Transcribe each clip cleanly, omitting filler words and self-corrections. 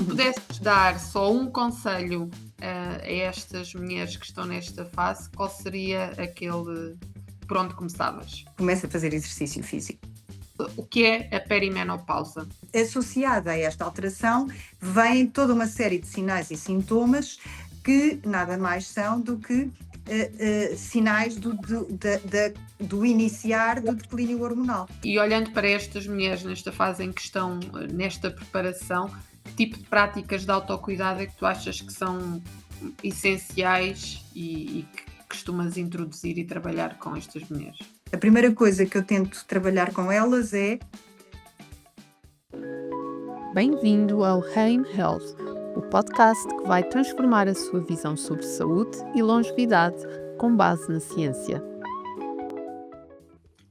pudesses dar só um conselho a estas mulheres que estão nesta fase, qual seria aquele por onde começavas? Começa a fazer exercício físico. O que é a perimenopausa? Associada a esta alteração, vem toda uma série de sinais e sintomas que nada mais são do que sinais do iniciar do declínio hormonal. E olhando para estas mulheres nesta fase em que estão, nesta preparação, que tipo de práticas de autocuidado é que tu achas que são essenciais e que costumas introduzir e trabalhar com estas mulheres? A primeira coisa que eu tento trabalhar com elas é... Bem-vindo ao Heim Health, o podcast que vai transformar a sua visão sobre saúde e longevidade com base na ciência.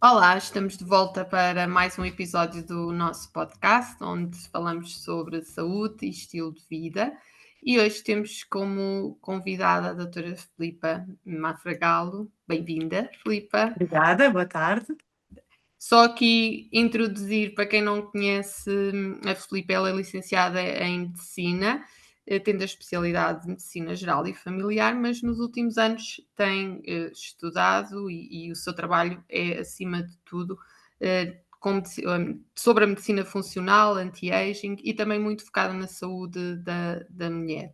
Olá, estamos de volta para mais um episódio do nosso podcast, onde falamos sobre saúde e estilo de vida. E hoje temos como convidada a doutora Filipa Mafragalo. Bem-vinda, Filipa. Obrigada, boa tarde. Só aqui introduzir, para quem não conhece, a Filipa, ela é licenciada em Medicina, tendo a especialidade de Medicina Geral e Familiar, mas nos últimos anos tem estudado e o seu trabalho é, acima de tudo, sobre a medicina funcional, anti-aging e também muito focada na saúde da mulher.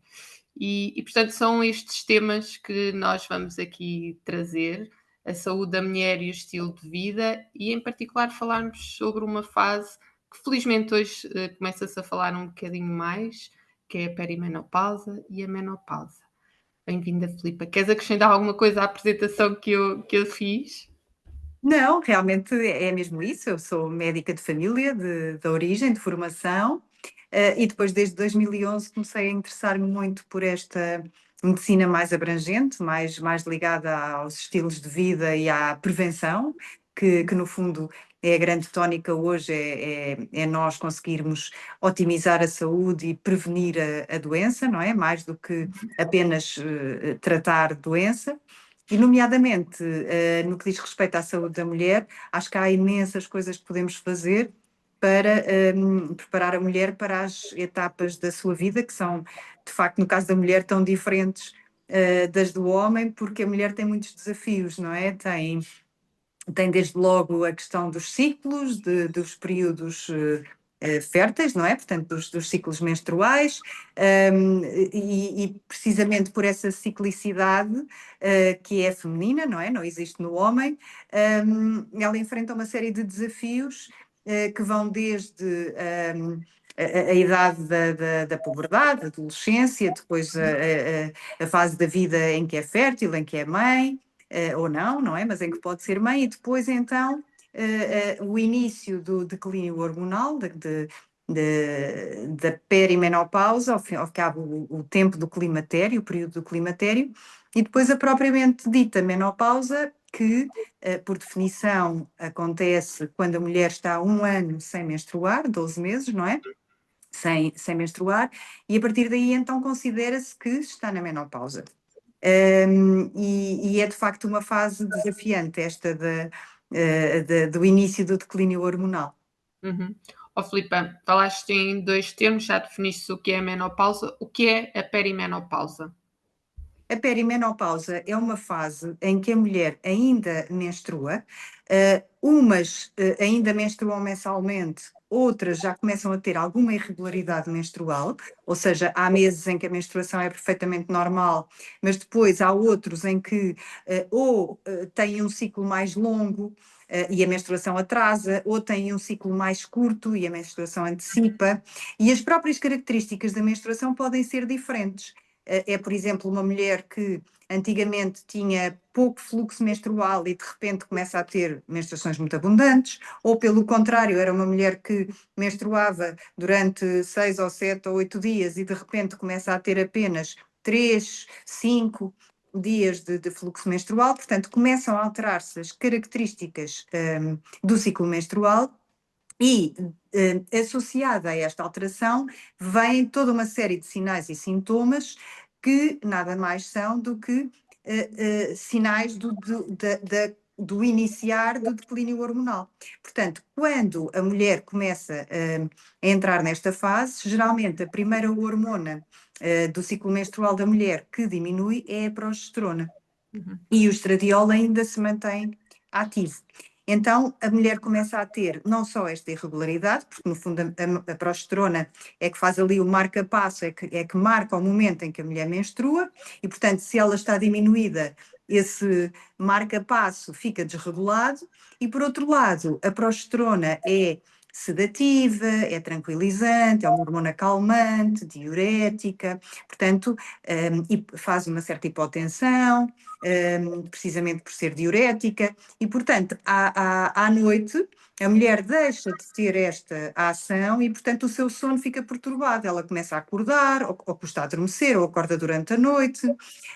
E, portanto, são estes temas que nós vamos aqui trazer, a saúde da mulher e o estilo de vida, e em particular falarmos sobre uma fase que felizmente hoje começa-se a falar um bocadinho mais, que é a perimenopausa e a menopausa. Bem-vinda, Filipa. Queres acrescentar alguma coisa à apresentação que eu fiz? Não, realmente é mesmo isso. Eu sou médica de família, de origem, de formação, e depois, desde 2011, comecei a interessar-me muito por esta medicina mais abrangente, mais ligada aos estilos de vida e à prevenção, que no fundo é a grande tónica hoje, é nós conseguirmos otimizar a saúde e prevenir a doença, não é? Mais do que apenas tratar doença. E, nomeadamente, no que diz respeito à saúde da mulher, acho que há imensas coisas que podemos fazer para preparar a mulher para as etapas da sua vida, que são, de facto, no caso da mulher, tão diferentes das do homem, porque a mulher tem muitos desafios, não é? Tem desde logo a questão dos ciclos, dos períodos férteis, não é? Portanto, dos ciclos menstruais, e precisamente por essa ciclicidade que é feminina, não é? Não existe no homem, ela enfrenta uma série de desafios que vão desde a idade da puberdade, da adolescência, depois a fase da vida em que é fértil, em que é mãe, ou não é? Mas em que pode ser mãe, e depois então o início do declínio hormonal, da perimenopausa, ao cabo o tempo do climatério, o período do climatério, e depois a propriamente dita menopausa, que por definição acontece quando a mulher está 1 ano sem menstruar, 12 meses, não é? Sem menstruar, e a partir daí então considera-se que está na menopausa. E é de facto uma fase desafiante esta do início do declínio hormonal. Uhum. Filipa, falaste em 2 termos, já definiste o que é a menopausa. O que é a perimenopausa? A perimenopausa é uma fase em que a mulher ainda menstrua, umas ainda menstruam mensalmente, outras já começam a ter alguma irregularidade menstrual, ou seja, há meses em que a menstruação é perfeitamente normal, mas depois há outros em que têm um ciclo mais longo e a menstruação atrasa, ou têm um ciclo mais curto e a menstruação antecipa, e as próprias características da menstruação podem ser diferentes. Por exemplo, uma mulher que antigamente tinha pouco fluxo menstrual e de repente começa a ter menstruações muito abundantes, ou pelo contrário, era uma mulher que menstruava durante 6 ou 7 ou 8 dias e de repente começa a ter apenas 3, 5 dias de fluxo menstrual, portanto começam a alterar-se as características do ciclo menstrual. E, associada a esta alteração, vem toda uma série de sinais e sintomas que nada mais são do que sinais do iniciar do declínio hormonal. Portanto, quando a mulher começa a entrar nesta fase, geralmente a primeira hormona do ciclo menstrual da mulher que diminui é a progesterona. E o estradiol ainda se mantém ativo. Então, a mulher começa a ter não só esta irregularidade, porque no fundo a progesterona é que faz ali o marca-passo, é que marca o momento em que a mulher menstrua, e portanto, se ela está diminuída, esse marca-passo fica desregulado, e por outro lado, a progesterona é sedativa, é tranquilizante, é uma hormona calmante, diurética, portanto, e faz uma certa hipotensão, precisamente por ser diurética, e portanto, à noite, a mulher deixa de ter esta ação e, portanto, o seu sono fica perturbado. Ela começa a acordar, ou custa a adormecer, ou acorda durante a noite,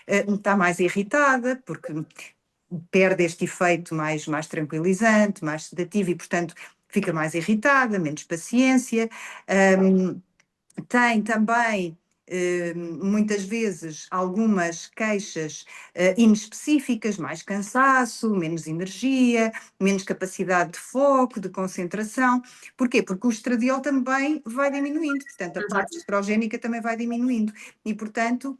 está mais irritada, porque perde este efeito mais tranquilizante, mais sedativo, e, portanto, fica mais irritada, menos paciência. Tem também, muitas vezes, algumas queixas inespecíficas, mais cansaço, menos energia, menos capacidade de foco, de concentração. Porquê? Porque o estradiol também vai diminuindo, portanto, a parte estrogénica também vai diminuindo. E, portanto,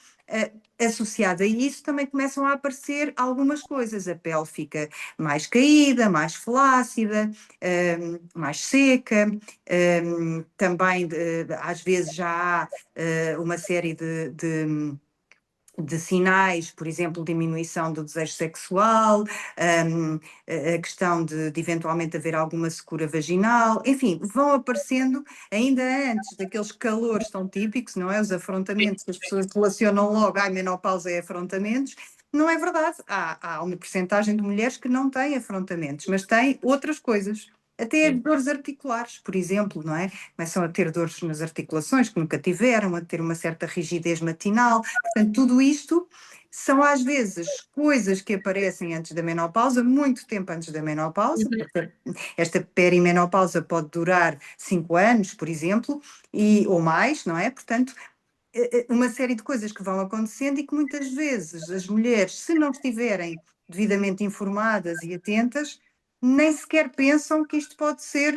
associado a isso, também começam a aparecer algumas coisas. A pele fica mais caída, mais flácida, mais seca, também às vezes já há uma série de sinais, por exemplo, diminuição do desejo sexual, a questão de eventualmente haver alguma secura vaginal, enfim, vão aparecendo ainda antes daqueles calores tão típicos, não é? Os afrontamentos, que as pessoas relacionam logo, menopausa é afrontamentos. Não é verdade. Há uma percentagem de mulheres que não têm afrontamentos, mas têm outras coisas. Até dores articulares, por exemplo, não é? Começam a ter dores nas articulações que nunca tiveram, a ter uma certa rigidez matinal. Portanto, tudo isto são às vezes coisas que aparecem antes da menopausa, muito tempo antes da menopausa. Esta perimenopausa pode durar 5 anos, por exemplo, ou mais, não é? Portanto, uma série de coisas que vão acontecendo e que muitas vezes as mulheres, se não estiverem devidamente informadas e atentas, nem sequer pensam que isto pode ser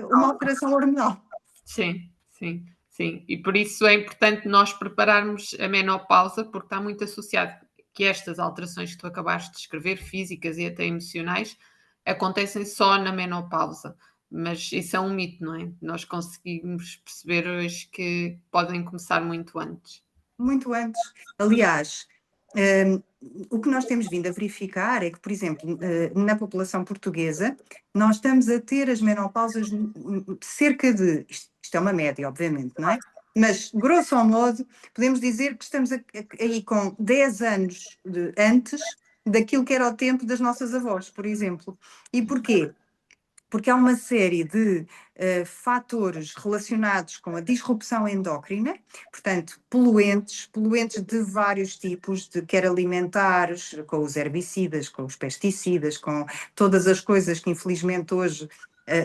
uma alteração hormonal. Sim, sim, sim. E por isso é importante nós prepararmos a menopausa, porque está muito associado que estas alterações que tu acabaste de descrever, físicas e até emocionais, acontecem só na menopausa. Mas isso é um mito, não é? Nós conseguimos perceber hoje que podem começar muito antes. Muito antes. Aliás, hum, o que nós temos vindo a verificar é que, por exemplo, na população portuguesa, nós estamos a ter as menopausas cerca de, isto é uma média, obviamente, não é? Mas, grosso modo, podemos dizer que estamos aí com 10 anos antes daquilo que era o tempo das nossas avós, por exemplo. E porquê? Porque há uma série de fatores relacionados com a disrupção endócrina, portanto, poluentes de vários tipos, quer alimentares, com os herbicidas, com os pesticidas, com todas as coisas que infelizmente hoje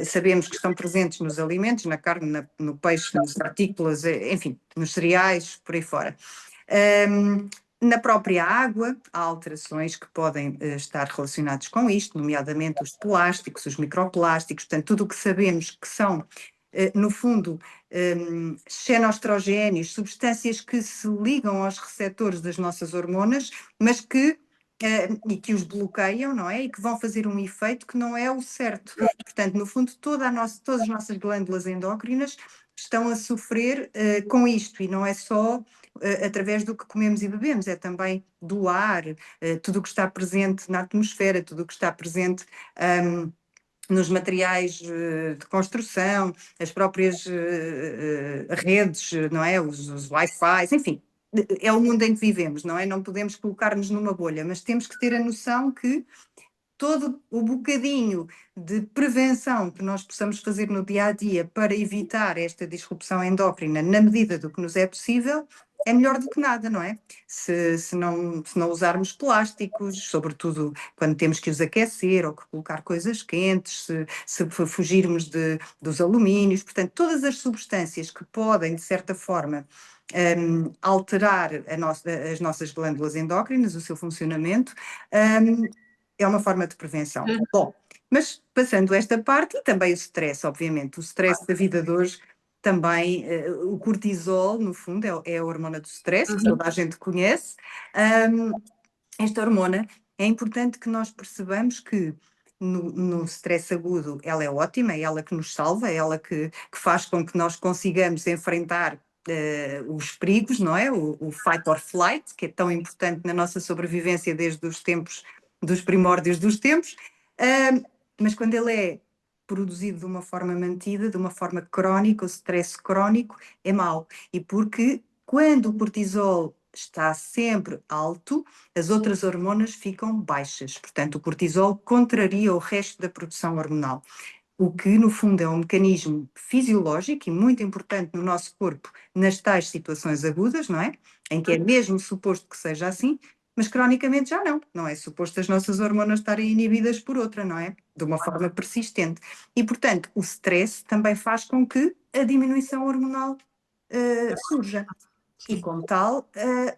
sabemos que estão presentes nos alimentos, na carne, no peixe, nas artículas, enfim, nos cereais, por aí fora. Na própria água, há alterações que podem estar relacionadas com isto, nomeadamente os plásticos, os microplásticos, portanto, tudo o que sabemos que são, no fundo, xenoestrogénios, substâncias que se ligam aos receptores das nossas hormonas, mas que e que os bloqueiam, não é? E que vão fazer um efeito que não é o certo. Portanto, no fundo, todas as nossas glândulas endócrinas estão a sofrer com isto, e não é só através do que comemos e bebemos, é também do ar, tudo o que está presente na atmosfera, tudo o que está presente nos materiais de construção, as próprias redes, não é? Os Wi-Fi, enfim, é o mundo em que vivemos, não é? Não podemos colocar-nos numa bolha, mas temos que ter a noção que todo o bocadinho de prevenção que nós possamos fazer no dia a dia para evitar esta disrupção endócrina, na medida do que nos é possível, é melhor do que nada, não é? Se não usarmos plásticos, sobretudo quando temos que os aquecer ou que colocar coisas quentes, se fugirmos dos alumínios, portanto, todas as substâncias que podem, de certa forma, alterar as nossas glândulas endócrinas, o seu funcionamento, é uma forma de prevenção. Uhum. Bom, mas passando esta parte, e também o stress, obviamente, o stress da vida de hoje, também o cortisol, no fundo, é a hormona do stress, que toda a gente conhece. Esta hormona, é importante que nós percebamos que no stress agudo ela é ótima, é ela que nos salva, é ela que faz com que nós consigamos enfrentar os perigos, não é? O fight or flight, que é tão importante na nossa sobrevivência desde os tempos, dos primórdios dos tempos, mas quando ele é produzido de uma forma mantida, de uma forma crónica, o stress crónico é mau. E porque quando o cortisol está sempre alto, as outras hormonas ficam baixas. Portanto, o cortisol contraria o resto da produção hormonal. O que, no fundo, é um mecanismo fisiológico e muito importante no nosso corpo nas tais situações agudas, não é? Em que é mesmo suposto que seja assim, mas cronicamente já não. Não é suposto as nossas hormonas estarem inibidas por outra, não é? De uma forma persistente. E, portanto, o stress também faz com que a diminuição hormonal surja. E como tal,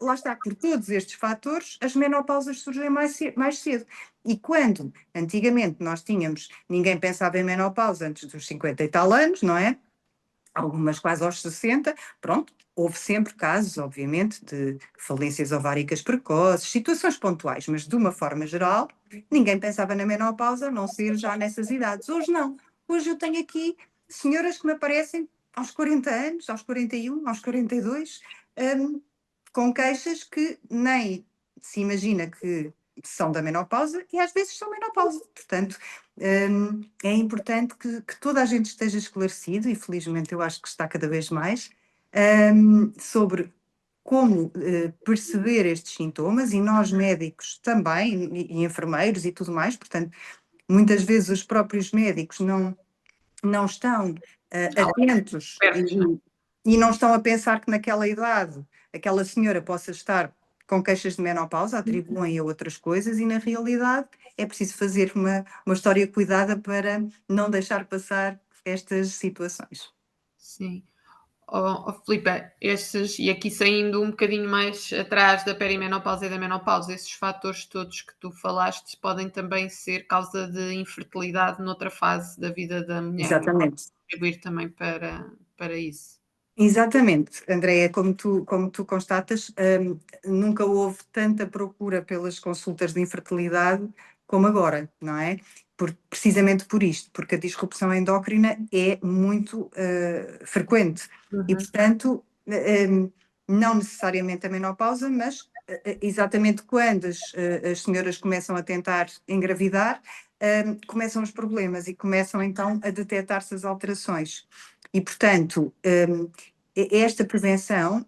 lá está, por todos estes fatores, as menopausas surgem mais cedo. E quando, antigamente, ninguém pensava em menopausa antes dos 50 e tal anos, não é? Algumas quase aos 60, pronto, houve sempre casos, obviamente, de falências ováricas precoces, situações pontuais, mas de uma forma geral, ninguém pensava na menopausa, a não ser já nessas idades. Hoje não. Hoje eu tenho aqui senhoras que me aparecem aos 40 anos, aos 41, aos 42, com queixas que nem se imagina que são da menopausa e às vezes são menopausa. Portanto, é importante que toda a gente esteja esclarecido, e felizmente eu acho que está cada vez mais, sobre como perceber estes sintomas, e nós médicos também, e enfermeiros e tudo mais. Portanto, muitas vezes os próprios médicos não estão atentos e não estão a pensar que naquela idade aquela senhora possa estar com queixas de menopausa, atribuem a outras coisas, e na realidade é preciso fazer uma história cuidada para não deixar passar estas situações. Sim. Filipe, e aqui saindo um bocadinho mais atrás da perimenopausa e da menopausa, esses fatores todos que tu falaste podem também ser causa de infertilidade noutra fase da vida da mulher. Exatamente. Contribuir também para isso. Exatamente, Andréia, como tu constatas, nunca houve tanta procura pelas consultas de infertilidade como agora, não é? Precisamente por isto, porque a disrupção endócrina é muito frequente e, portanto, não necessariamente a menopausa, mas exatamente quando as senhoras começam a tentar engravidar, começam os problemas e começam então a detectar-se as alterações. E, portanto, esta prevenção,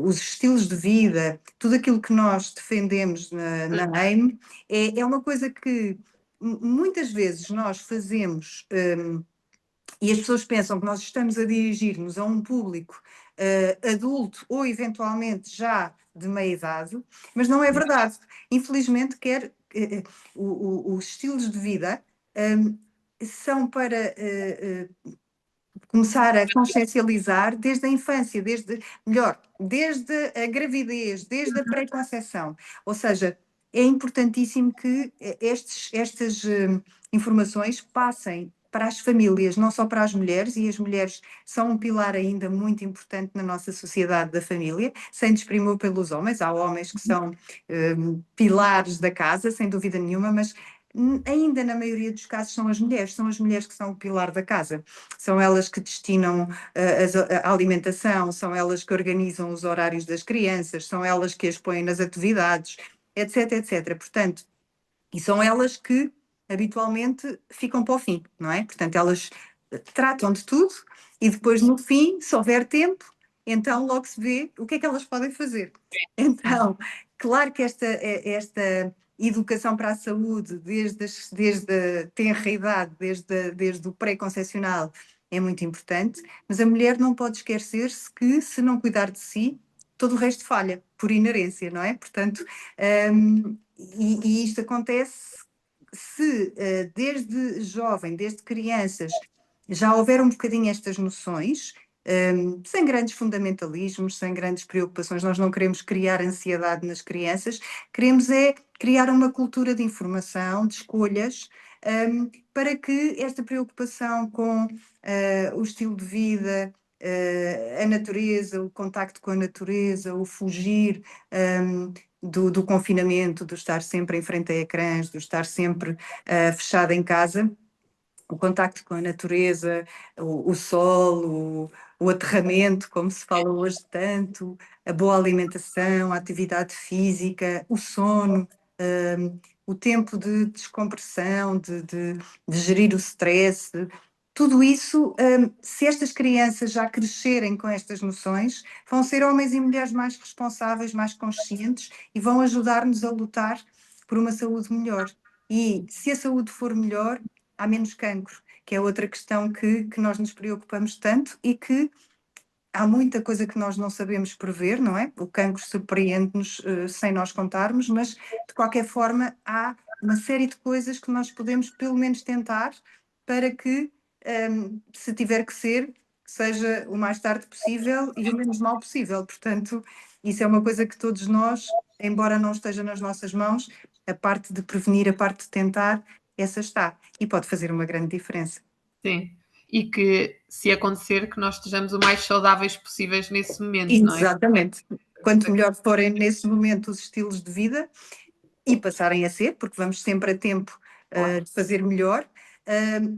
os estilos de vida, tudo aquilo que nós defendemos na AIM, é uma coisa que muitas vezes nós fazemos, e as pessoas pensam que nós estamos a dirigir-nos a um público adulto ou eventualmente já de meia idade, mas não é verdade. Infelizmente, os estilos de vida são para começar a consciencializar desde a infância, desde a gravidez, desde a pré-conceição. Ou seja, é importantíssimo que estas informações passem para as famílias, não só para as mulheres, e as mulheres são um pilar ainda muito importante na nossa sociedade da família, sem desprimor pelos homens. Há homens que são pilares da casa, sem dúvida nenhuma, mas ainda na maioria dos casos são as mulheres que são o pilar da casa. São elas que destinam a alimentação, são elas que organizam os horários das crianças, são elas que as põem nas atividades, etc, etc. Portanto, e são elas que habitualmente ficam para o fim, não é? Portanto, elas tratam de tudo e depois no fim, se houver tempo, então logo se vê o que é que elas podem fazer. Então, claro que esta educação para a saúde, desde a tenra idade, desde o pré-concepcional, é muito importante, mas a mulher não pode esquecer-se que, se não cuidar de si, todo o resto falha, por inerência, não é? Portanto, e isto acontece se desde jovem, desde crianças, já houver um bocadinho estas noções, sem grandes fundamentalismos, sem grandes preocupações. Nós não queremos criar ansiedade nas crianças, queremos é criar uma cultura de informação, de escolhas, para que esta preocupação com o estilo de vida, a natureza, o contacto com a natureza, o fugir do confinamento, do estar sempre em frente a ecrãs, do estar sempre fechado em casa, o contacto com a natureza, o sol, o aterramento, como se fala hoje tanto, a boa alimentação, a atividade física, o sono, o tempo de descompressão, de gerir o stress, tudo isso, se estas crianças já crescerem com estas noções, vão ser homens e mulheres mais responsáveis, mais conscientes e vão ajudar-nos a lutar por uma saúde melhor. E se a saúde for melhor, há menos cancro, que é outra questão que nós nos preocupamos tanto e que há muita coisa que nós não sabemos prever, não é? O cancro surpreende-nos sem nós contarmos, mas de qualquer forma há uma série de coisas que nós podemos pelo menos tentar para que, se tiver que ser, seja o mais tarde possível e o menos mal possível. Portanto, isso é uma coisa que todos nós, embora não esteja nas nossas mãos, a parte de prevenir, a parte de tentar, essa está. E pode fazer uma grande diferença. Sim. E que, se acontecer, que nós estejamos o mais saudáveis possíveis nesse momento, não é? Exatamente. Quanto melhor forem nesse momento os estilos de vida e passarem a ser, porque vamos sempre a tempo de fazer melhor,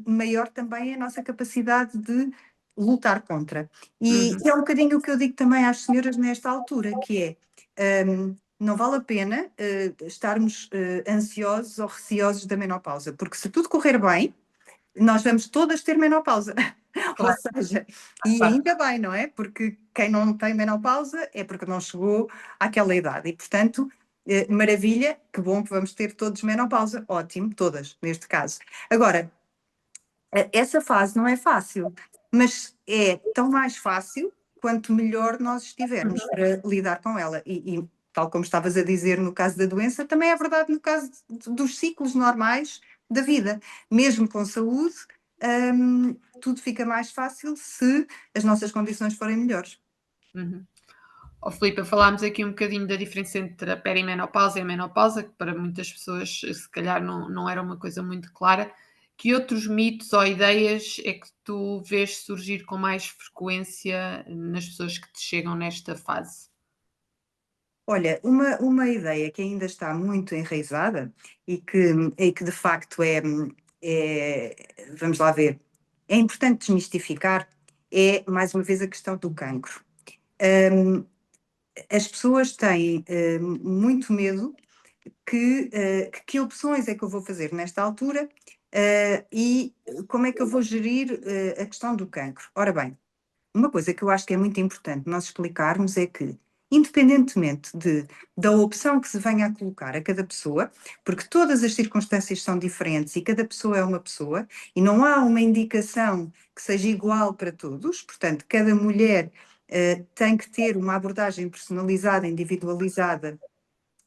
maior também é a nossa capacidade de lutar contra. E é um bocadinho o que eu digo também às senhoras nesta altura, que é, não vale a pena estarmos ansiosos ou receosos da menopausa, porque se tudo correr bem, nós vamos todas ter menopausa. Ou seja, e ainda bem, não é? Porque quem não tem menopausa é porque não chegou àquela idade. E, portanto, maravilha, que bom que vamos ter todos menopausa. Ótimo, todas, neste caso. Agora, essa fase não é fácil, mas é tão mais fácil quanto melhor nós estivermos para lidar com ela. E tal como estavas a dizer no caso da doença, também é verdade no caso dos ciclos normais da vida. Mesmo com saúde, tudo fica mais fácil se as nossas condições forem melhores. Oh, Filipe, falámos aqui um bocadinho da diferença entre a perimenopausa e a menopausa, que para muitas pessoas se calhar não era uma coisa muito clara. Que outros mitos ou ideias é que tu vês surgir com mais frequência nas pessoas que te chegam nesta fase? Olha, uma ideia que ainda está muito enraizada e que de facto vamos lá ver, é importante desmistificar, é mais uma vez a questão do cancro. As pessoas têm muito medo que opções é que eu vou fazer nesta altura e como é que eu vou gerir a questão do cancro. Ora bem, uma coisa que eu acho que é muito importante nós explicarmos é que, independentemente da opção que se venha a colocar a cada pessoa, porque todas as circunstâncias são diferentes e cada pessoa é uma pessoa, e não há uma indicação que seja igual para todos, portanto, cada mulher tem que ter uma abordagem personalizada, individualizada,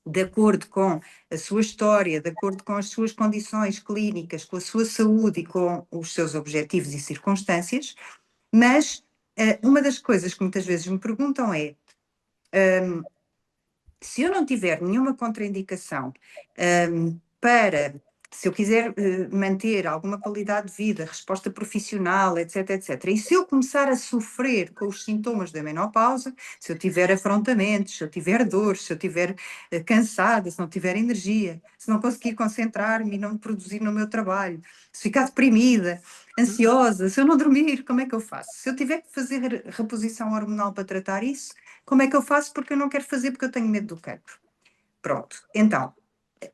de acordo com a sua história, de acordo com as suas condições clínicas, com a sua saúde e com os seus objetivos e circunstâncias, mas uma das coisas que muitas vezes me perguntam é, se eu não tiver nenhuma contraindicação para, se eu quiser manter alguma qualidade de vida, resposta profissional, etc, etc, e se eu começar a sofrer com os sintomas da menopausa, se eu tiver afrontamentos, se eu tiver dores, se eu tiver cansada, se não tiver energia, se não conseguir concentrar-me e não produzir no meu trabalho, se ficar deprimida, ansiosa, se eu não dormir, como é que eu faço? Se eu tiver que fazer reposição hormonal para tratar isso, como é que eu faço? Porque eu não quero fazer porque eu tenho medo do cancro. Pronto, então,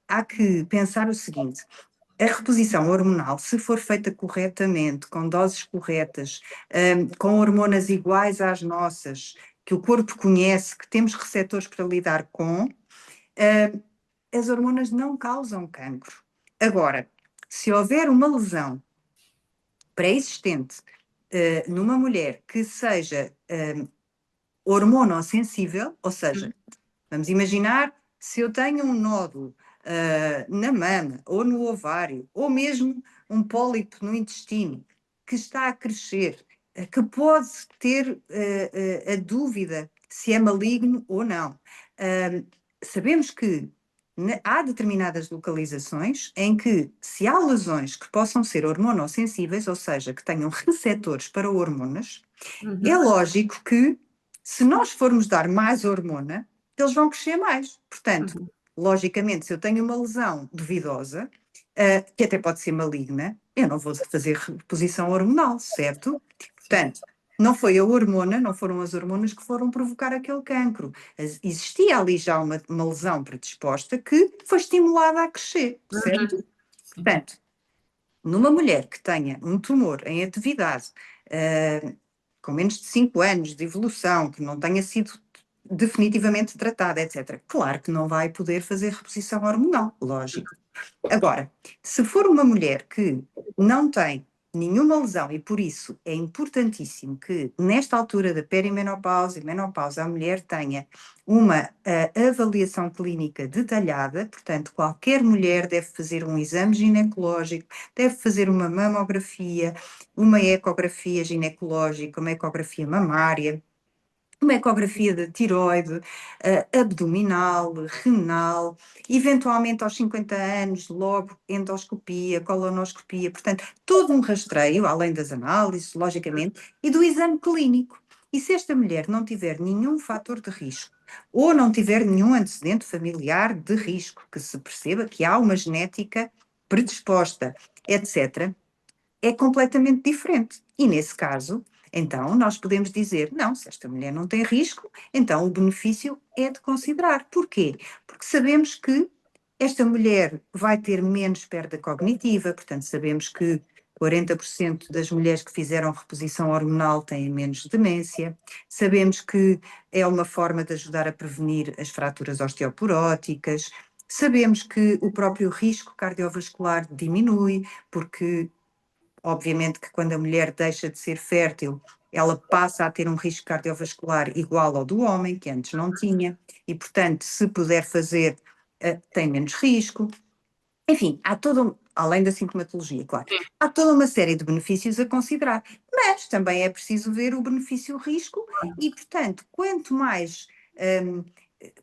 há que pensar o seguinte: a reposição hormonal, se for feita corretamente, com doses corretas, com hormonas iguais às nossas, que o corpo conhece, que temos receptores para lidar com, as hormonas não causam cancro. Agora, se houver uma lesão pré-existente numa mulher que seja hormonossensível, ou seja, vamos imaginar se eu tenho um nódulo na mama ou no ovário, ou mesmo um pólipo no intestino que está a crescer que pode ter a dúvida se é maligno ou não. Sabemos que há determinadas localizações em que, se há lesões que possam ser hormonossensíveis, ou seja, que tenham receptores para hormonas, é lógico que, se nós formos dar mais hormona, eles vão crescer mais. Portanto, logicamente, se eu tenho uma lesão duvidosa, que até pode ser maligna, eu não vou fazer reposição hormonal, certo? Portanto, não foi a hormona, não foram as hormonas que foram provocar aquele cancro. Existia ali já uma lesão predisposta que foi estimulada a crescer, certo? Portanto, numa mulher que tenha um tumor em atividade, com menos de 5 anos de evolução, que não tenha sido definitivamente tratada, etc., claro que não vai poder fazer reposição hormonal, lógico. Agora, se for uma mulher que não tem nenhuma lesão e por isso é importantíssimo que nesta altura da perimenopausa e menopausa a mulher tenha uma avaliação clínica detalhada, portanto qualquer mulher deve fazer um exame ginecológico, deve fazer uma mamografia, uma ecografia ginecológica, uma ecografia mamária, uma ecografia da tiroide, abdominal, renal, eventualmente aos 50 anos, logo endoscopia, colonoscopia, portanto, todo um rastreio, além das análises, logicamente, e do exame clínico. E se esta mulher não tiver nenhum fator de risco, ou não tiver nenhum antecedente familiar de risco, que se perceba que há uma genética predisposta, etc., é completamente diferente. E nesse caso, então, nós podemos dizer, não, se esta mulher não tem risco, então o benefício é de considerar. Porquê? Porque sabemos que esta mulher vai ter menos perda cognitiva, portanto, sabemos que 40% das mulheres que fizeram reposição hormonal têm menos demência, sabemos que é uma forma de ajudar a prevenir as fraturas osteoporóticas, sabemos que o próprio risco cardiovascular diminui, porque obviamente que quando a mulher deixa de ser fértil, ela passa a ter um risco cardiovascular igual ao do homem, que antes não tinha, e portanto, se puder fazer, tem menos risco. Enfim, há além da sintomatologia, claro, há toda uma série de benefícios a considerar, mas também é preciso ver o benefício-risco e, portanto, quanto mais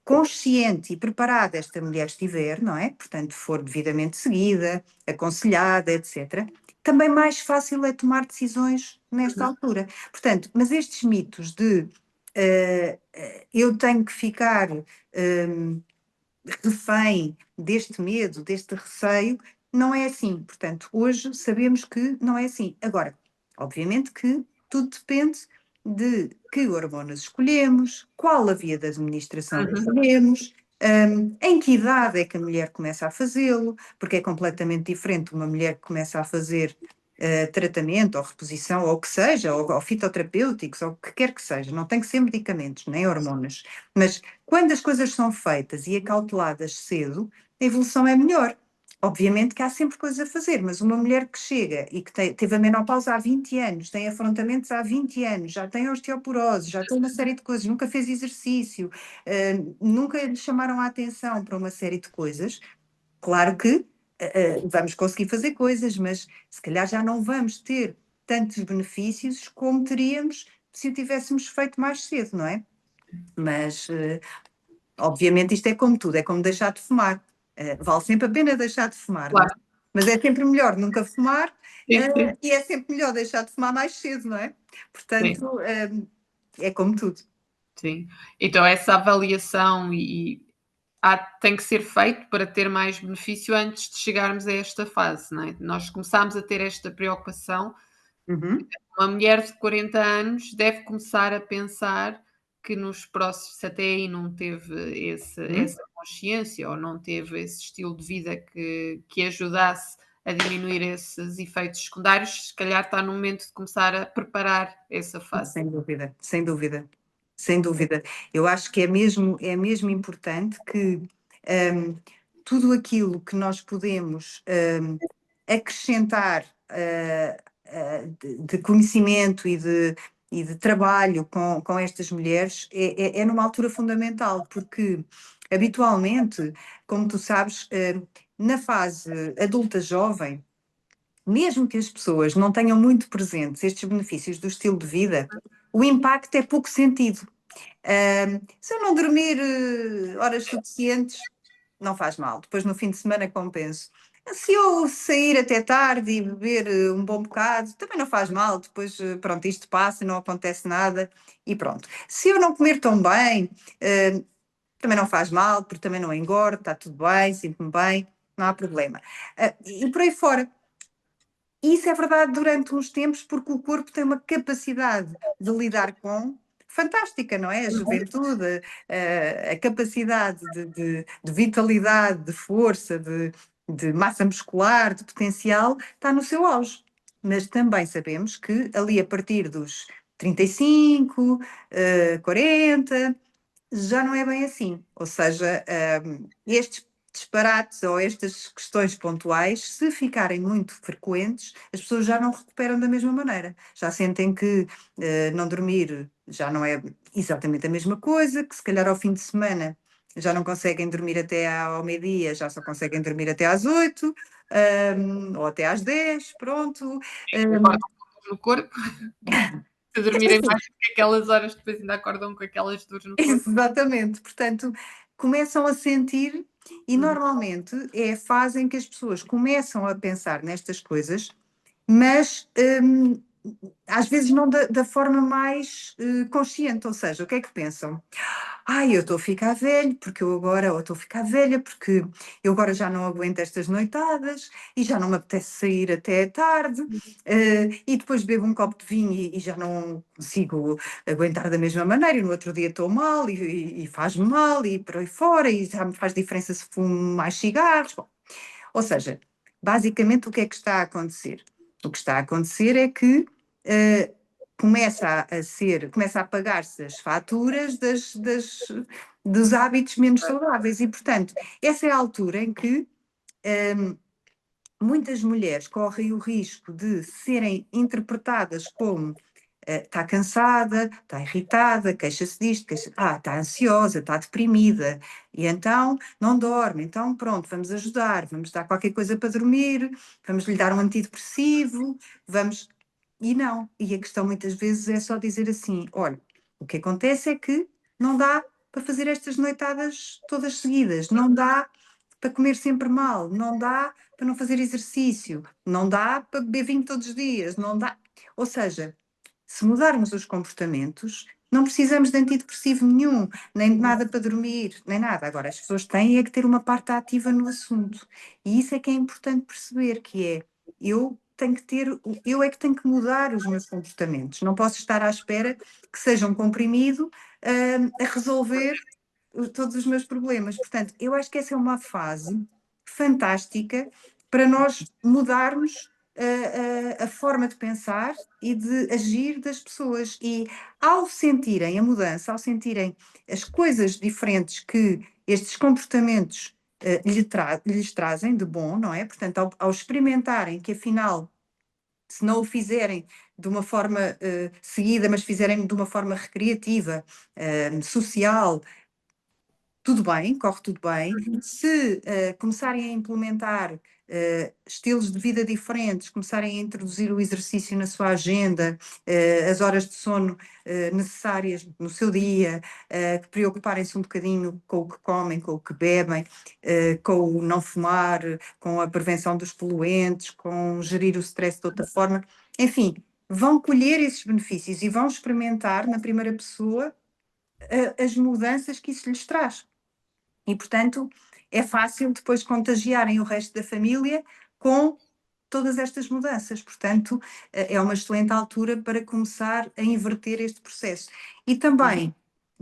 consciente e preparada esta mulher estiver, não é? Portanto, for devidamente seguida, aconselhada, etc., também mais fácil é tomar decisões nesta altura. Portanto, mas estes mitos de eu tenho que ficar refém deste medo, deste receio, não é assim. Portanto, hoje sabemos que não é assim. Agora, obviamente que tudo depende de que hormonas escolhemos, qual a via da administração que escolhemos, em que idade é que a mulher começa a fazê-lo, porque é completamente diferente uma mulher que começa a fazer tratamento ou reposição, ou o que seja, ou fitoterapêuticos, ou o que quer que seja, não tem que ser medicamentos, nem hormonas, mas quando as coisas são feitas e acauteladas cedo, a evolução é melhor. Obviamente que há sempre coisas a fazer, mas uma mulher que chega e que teve a menopausa há 20 anos, tem afrontamentos há 20 anos, já tem osteoporose, já tem uma série de coisas, nunca fez exercício, nunca lhe chamaram a atenção para uma série de coisas, claro que vamos conseguir fazer coisas, mas se calhar já não vamos ter tantos benefícios como teríamos se o tivéssemos feito mais cedo, não é? Mas, obviamente, isto é como tudo, é como deixar de fumar. Vale sempre a pena deixar de fumar, não é? Claro. Mas é sempre melhor nunca fumar, Sim, sim. e é sempre melhor deixar de fumar mais cedo, não é? Portanto, é como tudo. Sim. Então essa avaliação tem que ser feito para ter mais benefício antes de chegarmos a esta fase, não é? Nós começámos a ter esta preocupação. Uhum. Uma mulher de 40 anos deve começar a pensar que nos próximos, se até aí não teve essa consciência ou não teve esse estilo de vida que ajudasse a diminuir esses efeitos secundários, se calhar está no momento de começar a preparar essa fase. Sem dúvida, sem dúvida, sem dúvida. Eu acho que é mesmo importante que tudo aquilo que nós podemos acrescentar de conhecimento e de trabalho com estas mulheres é numa altura fundamental, porque habitualmente, como tu sabes, na fase adulta jovem, mesmo que as pessoas não tenham muito presentes estes benefícios do estilo de vida, o impacto é pouco sentido. Se eu não dormir horas suficientes, não faz mal. Depois no fim de semana compenso. Se eu sair até tarde e beber um bom bocado, também não faz mal. Depois, pronto, isto passa, não acontece nada e pronto. Se eu não comer tão bem, também não faz mal, porque também não engordo, está tudo bem, sinto-me bem, não há problema. E por aí fora. Isso é verdade durante uns tempos, porque o corpo tem uma capacidade de lidar com fantástica, não é? A juventude, a capacidade de vitalidade, de força, de massa muscular, de potencial, está no seu auge. Mas também sabemos que ali a partir dos 35, 40, já não é bem assim. Ou seja, estes disparates ou estas questões pontuais, se ficarem muito frequentes, as pessoas já não recuperam da mesma maneira. Já sentem que não dormir já não é exatamente a mesma coisa, que se calhar ao fim de semana já não conseguem dormir até ao meio-dia, já só conseguem dormir até às 8, ou até às 10, pronto. Acordam no corpo. Se dormirem mais do que aquelas horas, depois ainda acordam com aquelas dores no corpo. Exatamente, portanto, começam a sentir e normalmente é a fase em que as pessoas começam a pensar nestas coisas, mas às vezes não da forma mais consciente, ou seja, o que é que pensam? Ai, eu estou a ficar velho, porque eu agora, ou estou a ficar velha, porque eu agora já não aguento estas noitadas e já não me apetece sair até tarde, e depois bebo um copo de vinho e já não consigo aguentar da mesma maneira, e no outro dia estou mal e faz-me mal e por aí fora, e já me faz diferença se fumo mais cigarros. Bom, ou seja, basicamente o que é que está a acontecer? O que está a acontecer é que começa a pagar-se as faturas dos hábitos menos saudáveis e, portanto, essa é a altura em que muitas mulheres correm o risco de serem interpretadas como está cansada, está irritada, queixa-se disto, está ansiosa, está deprimida, e então não dorme, então pronto, vamos ajudar, vamos dar qualquer coisa para dormir, vamos lhe dar um antidepressivo, vamos... E não, e a questão muitas vezes é só dizer assim, olha, o que acontece é que não dá para fazer estas noitadas todas seguidas, não dá para comer sempre mal, não dá para não fazer exercício, não dá para beber vinho todos os dias, não dá... Ou seja, se mudarmos os comportamentos, não precisamos de antidepressivo nenhum, nem de nada para dormir, nem nada. Agora, as pessoas têm é que ter uma parte ativa no assunto. E isso é que é importante perceber, que é, eu é que tenho que mudar os meus comportamentos. Não posso estar à espera que seja um comprimido a resolver todos os meus problemas. Portanto, eu acho que essa é uma fase fantástica para nós mudarmos a forma de pensar e de agir das pessoas. E ao sentirem a mudança, ao sentirem as coisas diferentes que estes comportamentos lhes trazem de bom, não é? Portanto, ao experimentarem que afinal, se não o fizerem de uma forma seguida, mas fizerem de uma forma recreativa, social, tudo bem, corre tudo bem. Se começarem a implementar estilos de vida diferentes, começarem a introduzir o exercício na sua agenda, as horas de sono necessárias no seu dia, preocuparem-se um bocadinho com o que comem, com o que bebem, com o não fumar, com a prevenção dos poluentes, com gerir o stress de outra forma, enfim, vão colher esses benefícios e vão experimentar na primeira pessoa as mudanças que isso lhes traz. E, portanto, é fácil depois contagiarem o resto da família com todas estas mudanças. Portanto, é uma excelente altura para começar a inverter este processo. E também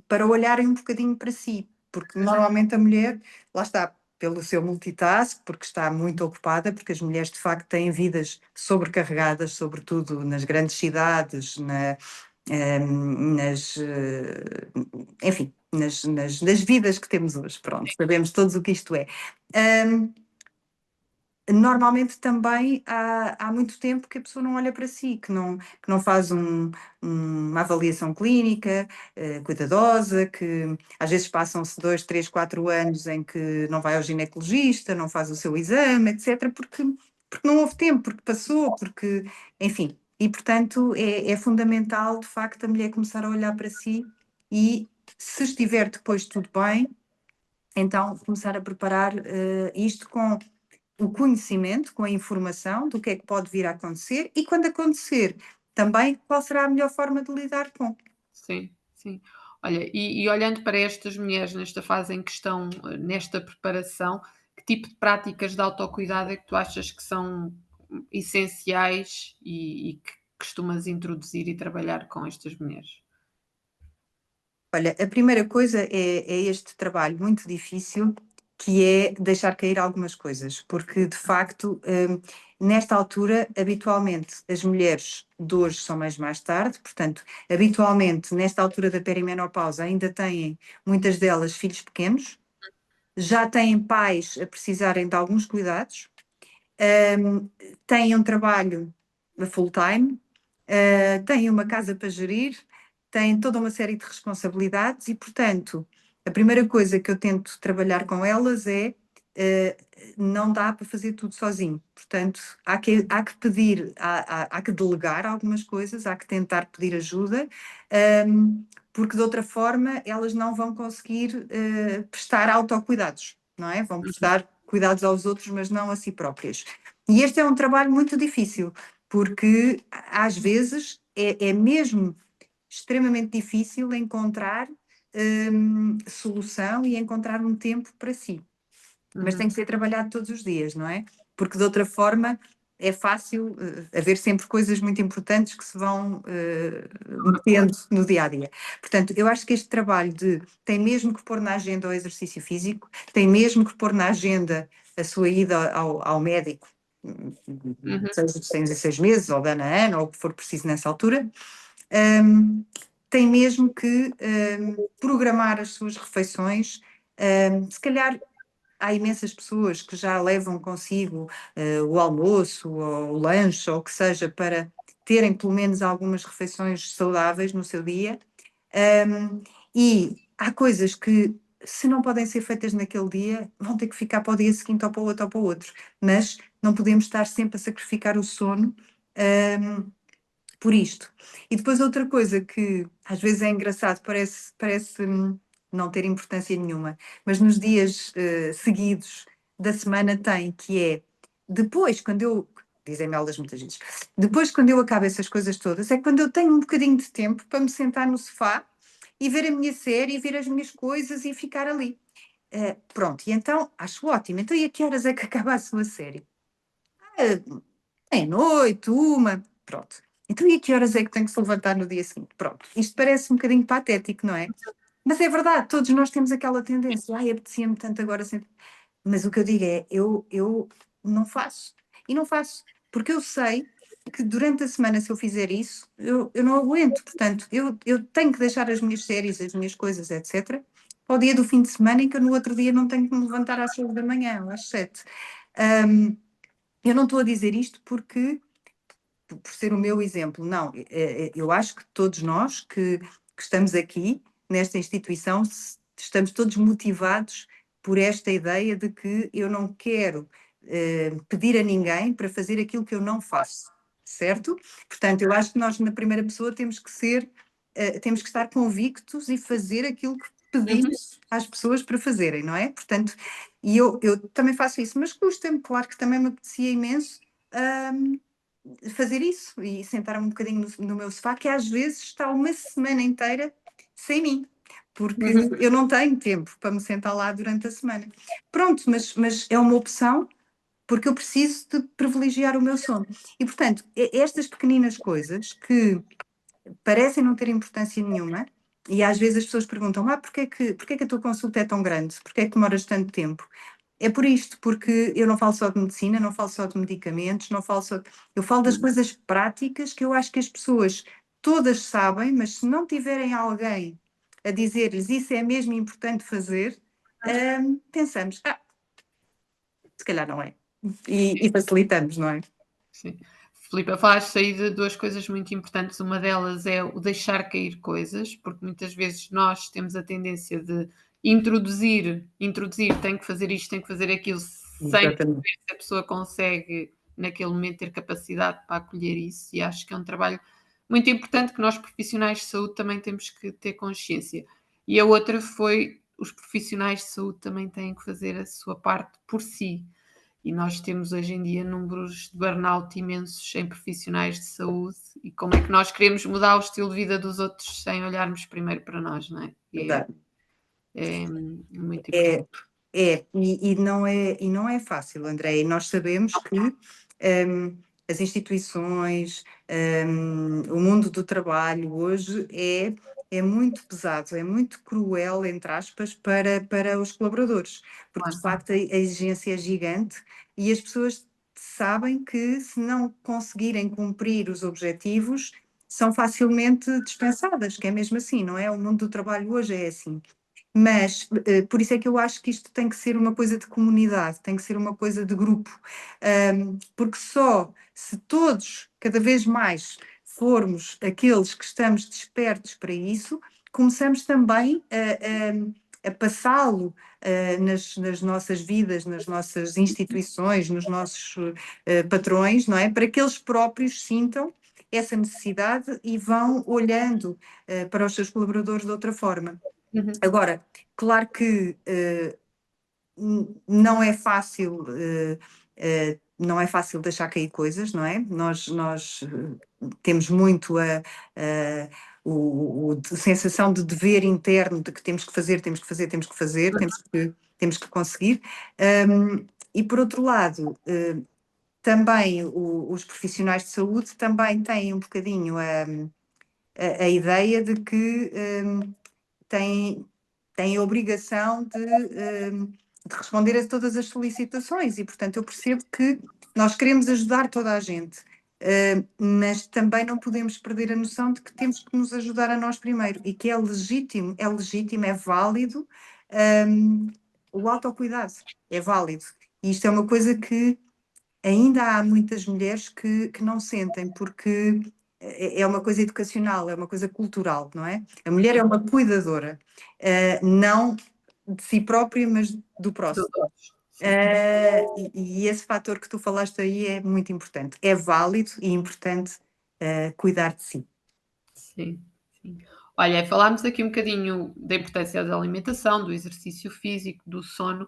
para olharem um bocadinho para si, porque normalmente a mulher, lá está, pelo seu multitask, porque está muito ocupada, porque as mulheres de facto têm vidas sobrecarregadas, sobretudo nas grandes cidades, enfim, nas vidas que temos hoje, pronto, sabemos todos o que isto é. Normalmente também há muito tempo que a pessoa não olha para si, que não faz uma avaliação clínica cuidadosa, que às vezes passam-se 2, 3, 4 anos em que não vai ao ginecologista, não faz o seu exame, etc., porque porque não houve tempo, porque passou, porque, enfim. E, portanto, é fundamental, de facto, a mulher começar a olhar para si e, se estiver depois tudo bem, então começar a preparar isto com o conhecimento, com a informação do que é que pode vir a acontecer e, quando acontecer, também qual será a melhor forma de lidar com. Sim, sim. Olha, e olhando para estas mulheres nesta fase em que estão, nesta preparação, que tipo de práticas de autocuidado é que tu achas que são essenciais e que costumas introduzir e trabalhar com estas mulheres? Olha, a primeira coisa é este trabalho muito difícil, que é deixar cair algumas coisas, porque de facto, nesta altura, habitualmente, as mulheres de hoje são mais tarde, portanto, habitualmente, nesta altura da perimenopausa, ainda têm, muitas delas, filhos pequenos, já têm pais a precisarem de alguns cuidados, hum, têm um trabalho a full time, têm uma casa para gerir, têm toda uma série de responsabilidades e, portanto, a primeira coisa que eu tento trabalhar com elas é não dá para fazer tudo sozinho. Portanto, há que pedir, há que delegar algumas coisas, há que tentar pedir ajuda, porque de outra forma elas não vão conseguir prestar autocuidados, não é? Vão prestar cuidados aos outros, mas não a si próprias. E este é um trabalho muito difícil, porque às vezes é mesmo extremamente difícil encontrar solução e encontrar um tempo para si. Mas tem que ser trabalhado todos os dias, não é? Porque de outra forma é fácil haver sempre coisas muito importantes que se vão metendo no dia a dia. Portanto, eu acho que este trabalho tem mesmo que pôr na agenda o exercício físico, tem mesmo que pôr na agenda a sua ida ao médico, seja de 6 em 6 meses, ou de ano a ano, ou o que for preciso nessa altura. Tem mesmo que programar as suas refeições. Se calhar há imensas pessoas que já levam consigo o almoço ou o lanche ou o que seja para terem pelo menos algumas refeições saudáveis no seu dia. E há coisas que, se não podem ser feitas naquele dia, vão ter que ficar para o dia seguinte ou para o outro ou para o outro. Mas não podemos estar sempre a sacrificar o sono por isto. E depois outra coisa que às vezes é engraçado, parece não ter importância nenhuma, mas nos dias seguidos da semana tem, que é depois, dizem-me elas muitas vezes, depois quando eu acabo essas coisas todas, é quando eu tenho um bocadinho de tempo para me sentar no sofá e ver a minha série, e ver as minhas coisas e ficar ali. Pronto, e então acho ótimo. Então, e a que horas é que acaba a sua série? Meia-noite, uma, pronto. Então, e a que horas é que tenho que se levantar no dia seguinte? Pronto. Isto parece um bocadinho patético, não é? Mas é verdade, todos nós temos aquela tendência. Ai, apetecia-me tanto agora. Mas o que eu digo é, eu não faço. E não faço. Porque eu sei que durante a semana, se eu fizer isso, eu não aguento. Portanto, eu tenho que deixar as minhas séries, as minhas coisas, etc., para o dia do fim de semana, em que eu no outro dia não tenho que me levantar às 6 da manhã ou às 7. Eu não estou a dizer isto porque por ser o meu exemplo, não, eu acho que todos nós que estamos aqui nesta instituição estamos todos motivados por esta ideia de que eu não quero pedir a ninguém para fazer aquilo que eu não faço, certo? Portanto, eu acho que nós na primeira pessoa temos que estar convictos e fazer aquilo que pedimos às pessoas para fazerem, não é? Portanto, e eu também faço isso, mas custa-me, claro que também me apetecia imenso fazer isso e sentar-me um bocadinho no meu sofá, que às vezes está uma semana inteira sem mim, porque eu não tenho tempo para me sentar lá durante a semana. Pronto, mas é uma opção, porque eu preciso de privilegiar o meu sono. E, portanto, estas pequeninas coisas que parecem não ter importância nenhuma, e às vezes as pessoas perguntam, porquê que a tua consulta é tão grande? Porquê é que demoras tanto tempo? É por isto, porque eu não falo só de medicina, não falo só de medicamentos, não falo só. Eu falo das coisas práticas que eu acho que as pessoas todas sabem, mas se não tiverem alguém a dizer-lhes isso é mesmo importante fazer, pensamos, se calhar não é. E facilitamos, não é? Sim. Filipa, falaste aí de duas coisas muito importantes. Uma delas é o deixar cair coisas, porque muitas vezes nós temos a tendência de introduzir, tenho que fazer isto, tenho que fazer aquilo, sem perceber Exatamente. se a pessoa consegue naquele momento ter capacidade para acolher isso, e acho que é um trabalho muito importante que nós profissionais de saúde também temos que ter consciência. E a outra foi, os profissionais de saúde também têm que fazer a sua parte por si. E nós temos hoje em dia números de burnout imensos em profissionais de saúde, e como é que nós queremos mudar o estilo de vida dos outros sem olharmos primeiro para nós, não é? Verdade. É muito É, importante. e não é fácil, André, e nós sabemos que as instituições, o mundo do trabalho hoje é muito pesado, é muito cruel, entre aspas, para os colaboradores, porque de Claro. facto a exigência é gigante e as pessoas sabem que se não conseguirem cumprir os objetivos, são facilmente dispensadas, que é mesmo assim, não é? O mundo do trabalho hoje é assim. Mas, por isso é que eu acho que isto tem que ser uma coisa de comunidade, tem que ser uma coisa de grupo, porque só se todos, cada vez mais, formos aqueles que estamos despertos para isso, começamos também a passá-lo nas nossas vidas, nas nossas instituições, nos nossos patrões, não é? Para que eles próprios sintam essa necessidade e vão olhando para os seus colaboradores de outra forma. Uhum. Agora, claro que não é fácil, não é fácil deixar cair coisas, não é? Nós temos muito a sensação de dever interno de que temos que fazer, temos que fazer, temos que fazer, temos que conseguir. E por outro lado, também os profissionais de saúde também têm um bocadinho a ideia de que têm a obrigação de responder a todas as solicitações e, portanto, eu percebo que nós queremos ajudar toda a gente, mas também não podemos perder a noção de que temos que nos ajudar a nós primeiro e que é legítimo, é válido, o autocuidado, é válido. E isto é uma coisa que ainda há muitas mulheres que não sentem, porque é uma coisa educacional, é uma coisa cultural, não é? A mulher é uma cuidadora, não de si própria, mas do próximo. E esse fator que tu falaste aí é muito importante. É válido e importante cuidar de si. Sim, sim. Olha, falámos aqui um bocadinho da importância da alimentação, do exercício físico, do sono.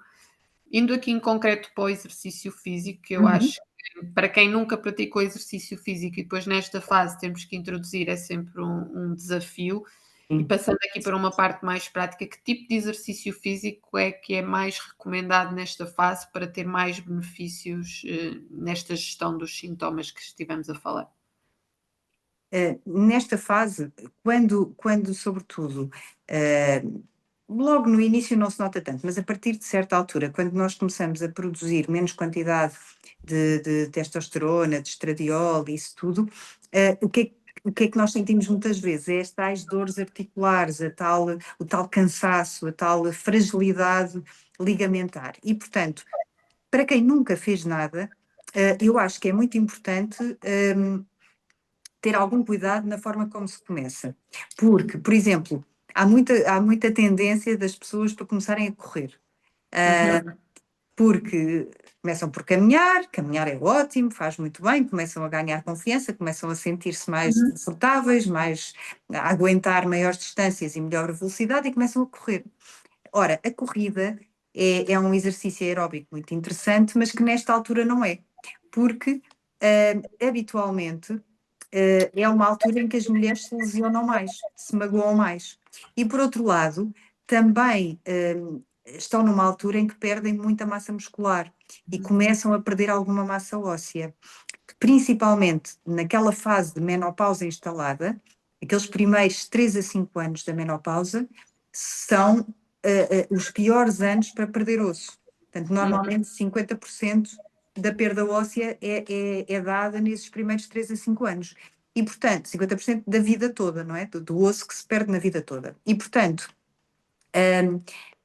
Indo aqui em concreto para o exercício físico, que eu Uhum. acho que para quem nunca praticou exercício físico e depois nesta fase temos que introduzir, é sempre um desafio. E Sim. passando aqui para uma parte mais prática, que tipo de exercício físico é que é mais recomendado nesta fase para ter mais benefícios, nesta gestão dos sintomas que estivemos a falar? Nesta fase, quando sobretudo, logo no início não se nota tanto, mas a partir de certa altura, quando nós começamos a produzir menos quantidade de testosterona, de estradiol, isso tudo, o que é que nós sentimos muitas vezes? É as tais dores articulares, o tal cansaço, a tal fragilidade ligamentar. E, portanto, para quem nunca fez nada, eu acho que é muito importante ter algum cuidado na forma como se começa. Porque, por exemplo, há muita tendência das pessoas para começarem a correr. Porque começam por caminhar, caminhar é ótimo, faz muito bem, começam a ganhar confiança, começam a sentir-se mais confortáveis, a aguentar maiores distâncias e melhor velocidade e começam a correr. Ora, a corrida é um exercício aeróbico muito interessante, mas que nesta altura não é, porque habitualmente é uma altura em que as mulheres se lesionam mais, se magoam mais. E por outro lado, também estão numa altura em que perdem muita massa muscular e começam a perder alguma massa óssea, principalmente naquela fase de menopausa instalada, aqueles primeiros 3 a 5 anos da menopausa, são os piores anos para perder osso. Portanto, normalmente 50% da perda óssea é dada nesses primeiros 3 a 5 anos. E, portanto, 50% da vida toda, não é? Do osso que se perde na vida toda. E, portanto,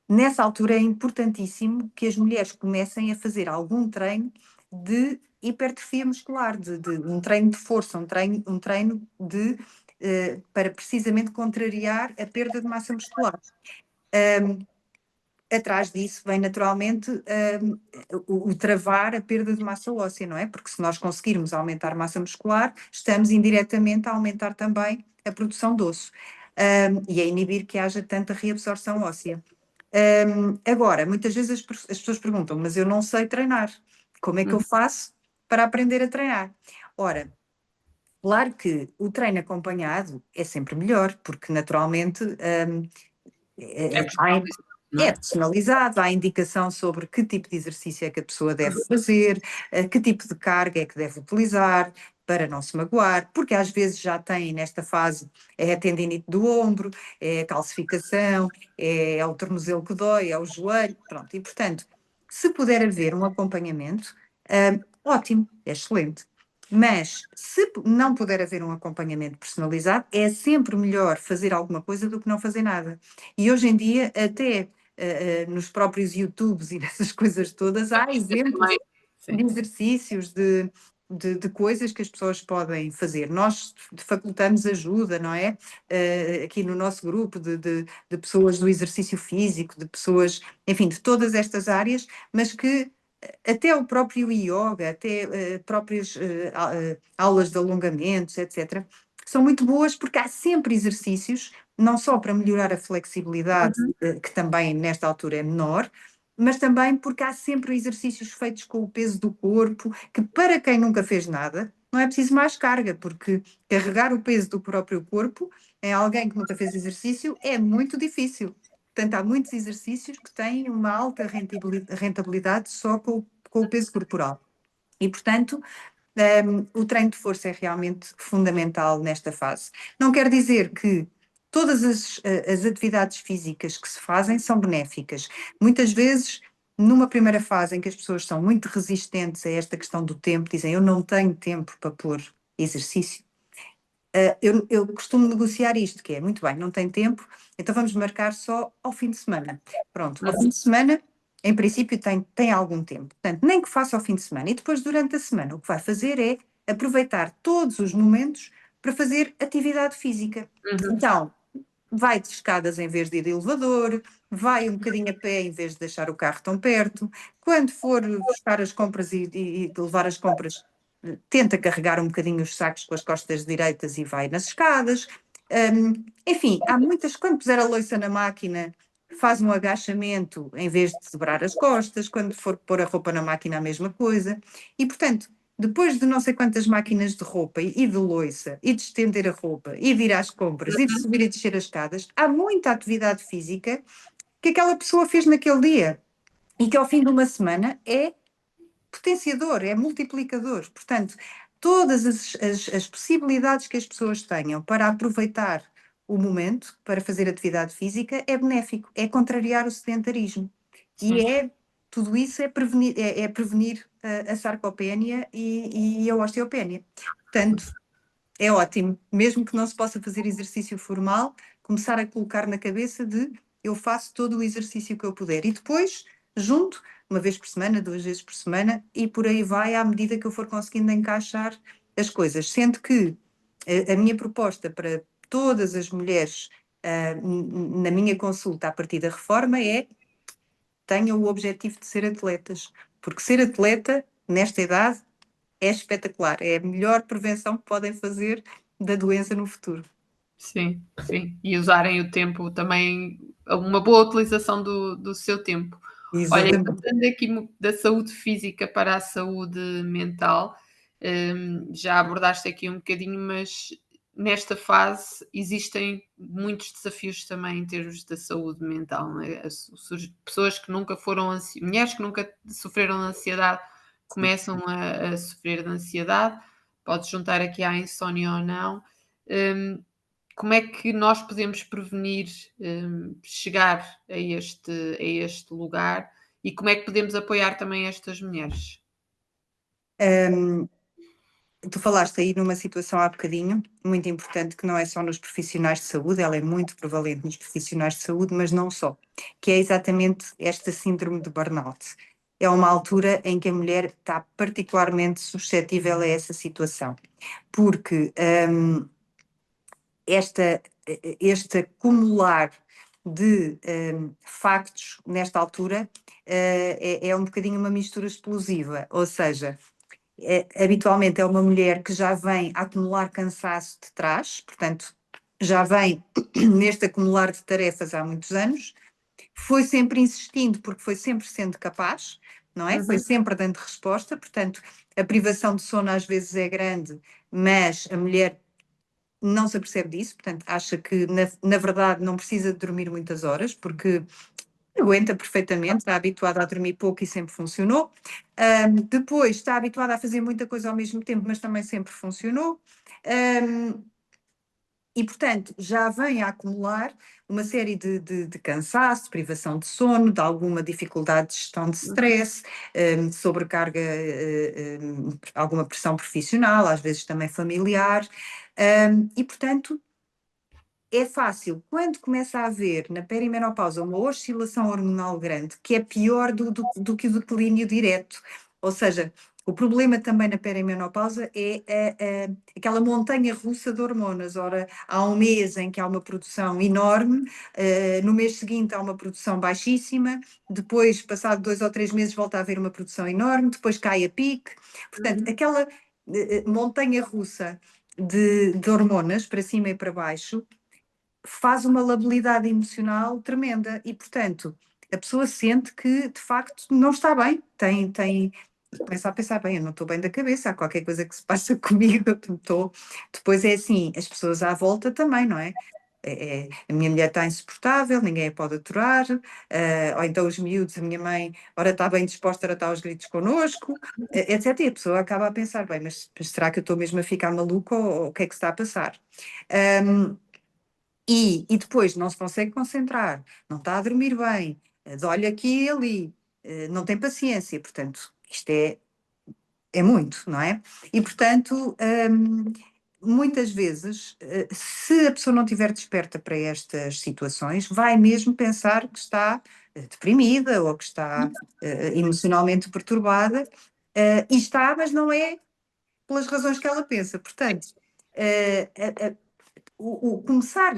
nessa altura é importantíssimo que as mulheres comecem a fazer algum treino de hipertrofia muscular, de um treino de força, um treino para precisamente contrariar a perda de massa muscular. atrás disso vem naturalmente o travar a perda de massa óssea, não é? Porque se nós conseguirmos aumentar massa muscular, estamos indiretamente a aumentar também a produção de osso, e a inibir que haja tanta reabsorção óssea. Agora, muitas vezes as pessoas perguntam, mas eu não sei treinar, como é que eu faço para aprender a treinar? Ora, claro que o treino acompanhado é sempre melhor, porque naturalmente É há, personalizado, não é é? personalizado, há indicação sobre que tipo de exercício é que a pessoa deve fazer, que tipo de carga é que deve utilizar para não se magoar, porque às vezes já tem nesta fase é a tendinite do ombro, é a calcificação, é o tornozelo que dói, é o joelho, pronto. E portanto, se puder haver um acompanhamento, ótimo, é excelente. Mas se não puder haver um acompanhamento personalizado, é sempre melhor fazer alguma coisa do que não fazer nada. E hoje em dia, até nos próprios YouTubes e nessas coisas todas, há exemplos Também, de sim. exercícios, de coisas que as pessoas podem fazer. Nós facultamos ajuda, não é? Aqui no nosso grupo de pessoas do exercício físico, de pessoas, enfim, de todas estas áreas, mas que até o próprio yoga, até próprias aulas de alongamentos, etc., são muito boas porque há sempre exercícios, não só para melhorar a flexibilidade, que também nesta altura é menor, mas também porque há sempre exercícios feitos com o peso do corpo, que para quem nunca fez nada, não é preciso mais carga, porque carregar o peso do próprio corpo em alguém que nunca fez exercício é muito difícil. Portanto, há muitos exercícios que têm uma alta rentabilidade só com o peso corporal. E, portanto, o treino de força é realmente fundamental nesta fase. Não quer dizer que todas as atividades físicas que se fazem são benéficas. Muitas vezes, numa primeira fase em que as pessoas são muito resistentes a esta questão do tempo, dizem eu não tenho tempo para pôr exercício. Eu costumo negociar isto, que é, muito bem, não tem tempo, então vamos marcar só ao fim de semana. Pronto, ao fim de semana, em princípio, tem algum tempo. Portanto, nem que faça ao fim de semana. E depois, durante a semana, o que vai fazer é aproveitar todos os momentos para fazer atividade física. Então, vai de escadas em vez de ir de elevador, vai um bocadinho a pé em vez de deixar o carro tão perto. Quando for buscar as compras e levar as compras, tenta carregar um bocadinho os sacos com as costas direitas e vai nas escadas. Enfim, há muitas. Quando puser a louça na máquina, faz um agachamento em vez de dobrar as costas. Quando for pôr a roupa na máquina, a mesma coisa. E, portanto, depois de não sei quantas máquinas de roupa e de louça, e de estender a roupa, e de ir às compras, e de subir e descer as escadas, há muita atividade física que aquela pessoa fez naquele dia e que ao fim de uma semana é potenciador, é multiplicador. Portanto, todas as possibilidades que as pessoas tenham para aproveitar o momento, para fazer atividade física, é benéfico, é contrariar o sedentarismo. E tudo isso é prevenir a sarcopénia e a osteopénia. Portanto, é ótimo, mesmo que não se possa fazer exercício formal, começar a colocar na cabeça de eu faço todo o exercício que eu puder. E depois, junto, uma vez por semana, 2 vezes por semana, e por aí vai à medida que eu for conseguindo encaixar as coisas. Sendo que a minha proposta para todas as mulheres na minha consulta a partir da reforma é tenham o objetivo de ser atletas, porque ser atleta, nesta idade, é espetacular, é a melhor prevenção que podem fazer da doença no futuro. Sim, sim. E usarem o tempo também, uma boa utilização do seu tempo. Olha, Exatamente. passando aqui da saúde física para a saúde mental, já abordaste aqui um bocadinho, mas nesta fase existem muitos desafios também em termos da saúde mental, não é? Pessoas que nunca foram mulheres que nunca sofreram de ansiedade começam a sofrer de ansiedade, pode juntar aqui à insónia ou não. Hum, Como é que nós podemos prevenir, chegar a este lugar e como é que podemos apoiar também estas mulheres? Tu falaste aí numa situação há bocadinho, muito importante, que não é só nos profissionais de saúde, ela é muito prevalente nos profissionais de saúde, mas não só, que é exatamente esta síndrome de burnout. É uma altura em que a mulher está particularmente suscetível a essa situação, porque este acumular de factos nesta altura é um bocadinho uma mistura explosiva, ou seja, habitualmente é uma mulher que já vem a acumular cansaço de trás, portanto, já vem neste acumular de tarefas há muitos anos, foi sempre insistindo porque foi sempre sendo capaz, não é? Foi sempre dando resposta, portanto, a privação de sono às vezes é grande, mas a mulher não se apercebe disso, portanto, acha que na verdade não precisa de dormir muitas horas, porque aguenta perfeitamente, está habituada a dormir pouco e sempre funcionou. Depois está habituada a fazer muita coisa ao mesmo tempo, mas também sempre funcionou. E, portanto, já vem a acumular uma série de cansaço, de privação de sono, de alguma dificuldade de gestão de stress, de sobrecarga, alguma pressão profissional, às vezes também familiar. E, portanto, é fácil, quando começa a haver na perimenopausa uma oscilação hormonal grande, que é pior do que o declínio direto, ou seja, o problema também na perimenopausa é aquela montanha russa de hormonas. Ora, há um mês em que há uma produção enorme, no mês seguinte há uma produção baixíssima, depois, passado 2 ou 3 meses, volta a haver uma produção enorme, depois cai a pique. Portanto, aquela montanha russa de hormonas para cima e para baixo faz uma labilidade emocional tremenda e, portanto, a pessoa sente que, de facto, não está bem, começa a pensar, bem, eu não estou bem da cabeça, há qualquer coisa que se passa comigo, Depois é assim, as pessoas à volta também, não é? A minha mulher está insuportável, ninguém a pode aturar, ou então os miúdos, a minha mãe, ora está bem disposta, ora está aos gritos connosco, etc. E a pessoa acaba a pensar, bem, mas será que eu estou mesmo a ficar maluca ou o que é que se está a passar? E depois não se consegue concentrar, não está a dormir bem, olha aqui e ali, não tem paciência, portanto, isto é muito, não é? E, portanto, muitas vezes, se a pessoa não estiver desperta para estas situações, vai mesmo pensar que está deprimida ou que está emocionalmente perturbada, e está, mas não é pelas razões que ela pensa. Portanto, o começar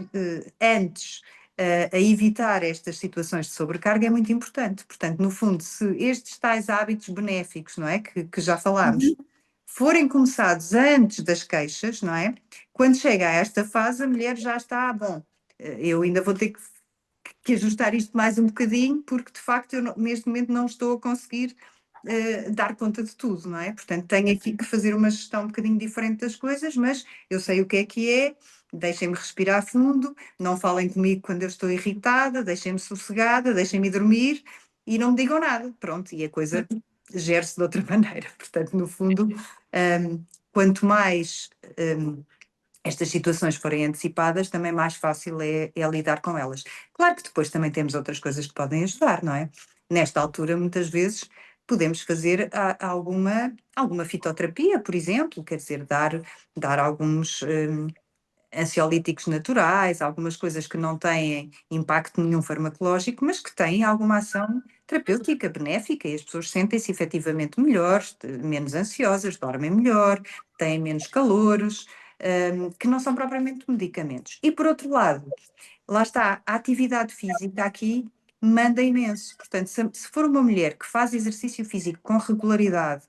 antes a evitar estas situações de sobrecarga é muito importante. Portanto, no fundo, se estes tais hábitos benéficos, não é, que já falámos, forem começados antes das queixas, não é? Quando chega a esta fase, a mulher já está, bom, eu ainda vou ter que ajustar isto mais um bocadinho, porque de facto eu neste momento não estou a conseguir dar conta de tudo, não é? Portanto, tenho aqui que fazer uma gestão um bocadinho diferente das coisas, mas eu sei o que é, deixem-me respirar fundo, não falem comigo quando eu estou irritada, deixem-me sossegada, deixem-me dormir e não me digam nada. Pronto, e a coisa gere-se de outra maneira. Portanto, no fundo, quanto mais estas situações forem antecipadas, também mais fácil é lidar com elas. Claro que depois também temos outras coisas que podem ajudar, não é? Nesta altura, muitas vezes, podemos fazer alguma fitoterapia, por exemplo, quer dizer, dar alguns ansiolíticos naturais, algumas coisas que não têm impacto nenhum farmacológico, mas que têm alguma ação terapêutica, benéfica, e as pessoas sentem-se efetivamente melhores, menos ansiosas, dormem melhor, têm menos calores, que não são propriamente medicamentos. E por outro lado, lá está, a atividade física aqui manda imenso. Portanto, se for uma mulher que faz exercício físico com regularidade,